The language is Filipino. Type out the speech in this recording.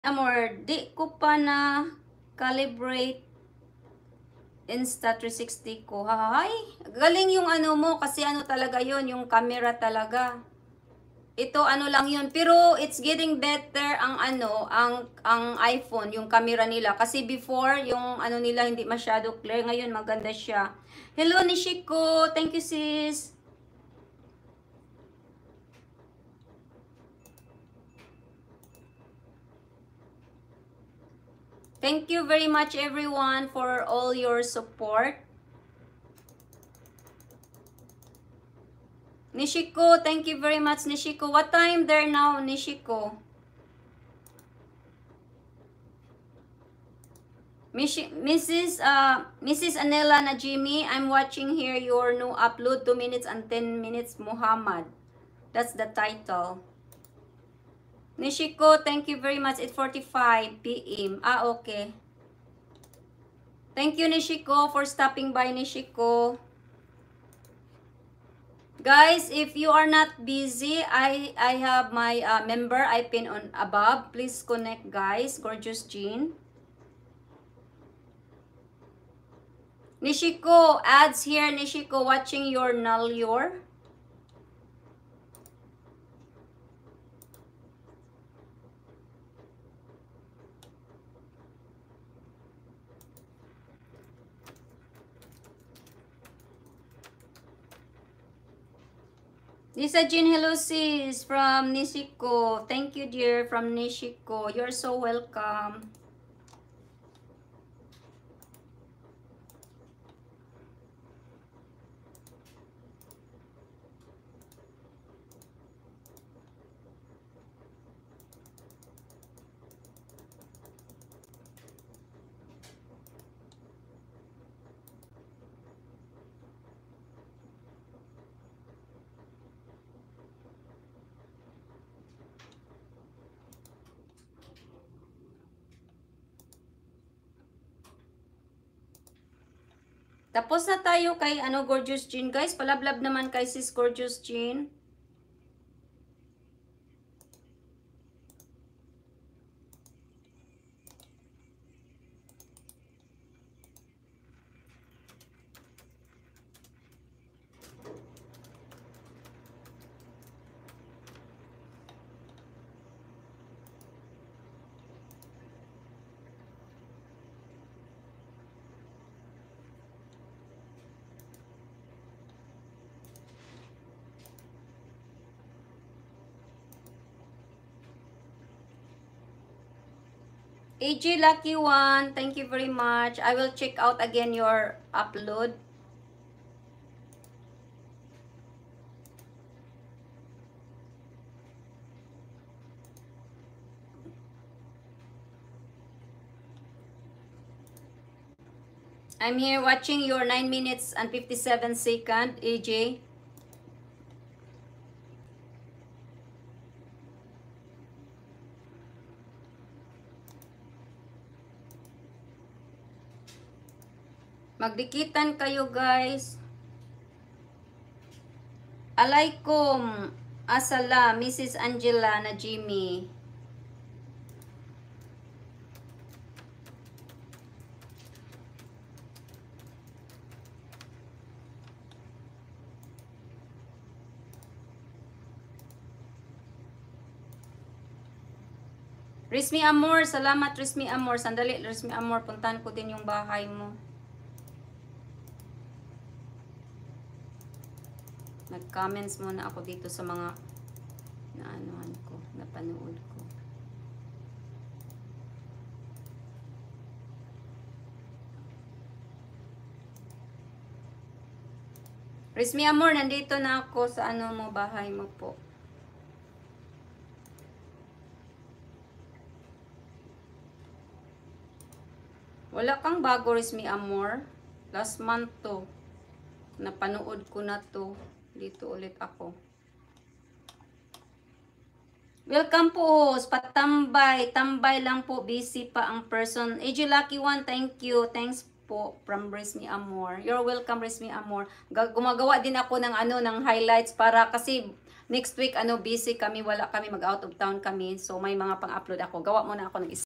Amor, di ko pa na calibrate Insta360 ko. Hay, galing yung ano mo kasi ano talaga yon, yung camera talaga. Ito ano lang yun, pero it's getting better ang ano, ang iPhone, yung camera nila kasi before yung ano nila hindi masyado clear, ngayon maganda siya. Hello Nishiko, thank you sis. Thank you very much everyone for all your support. Nishiko, thank you very much Nishiko. What time there now Nishiko? Mrs. Anela Najimi, I'm watching here your new upload 2 minutes and 10 minutes Muhammad. That's the title. Nishiko, thank you very much. It's 45 p.m. Ah, okay. Thank you Nishiko for stopping by Nishiko. Guys, if you are not busy, I have my member I pin on above. Please connect guys. Gorgeous Jean. Nishiko, ads here. Nishiko, watching your Nalyor. Lisa Jean, hello sis from Nishiko. Thank you dear from Nishiko. You're so welcome. Tapos na tayo kay ano Gorgeous Jean guys. Palablab naman kay sis Gorgeous Jean. AJ Lucky One, thank you very much. I will check out again your upload. I'm here watching your 9 minutes and 57 second, AJ. Magdikitan kayo guys. Alaikum. Asala, Mrs. Angela Najimi. Rizmi Amor, salamat Rizmi Amor. Sandali, Rizmi Amor, puntahan ko din yung bahay mo. Nag-comments muna ako dito sa mga naanuhan ko, napanood ko. Rizmi Amor, nandito na ako sa ano mo, bahay mo po. Wala kang bago Rizmi Amor. Last month to. Napanood ko na to. Dito ulit ako. Welcome po, patambay. Tambay lang po, busy pa ang person. AJ Lucky One, thank you. Thanks po from Rizmi Amor. You're welcome Rizmi Amor. Gumagawa din ako ng ano ng highlights para kasi Next week, busy kami, wala kami, mag-out of town kami. So, may mga pang-upload ako. Gawa muna ako ng isa.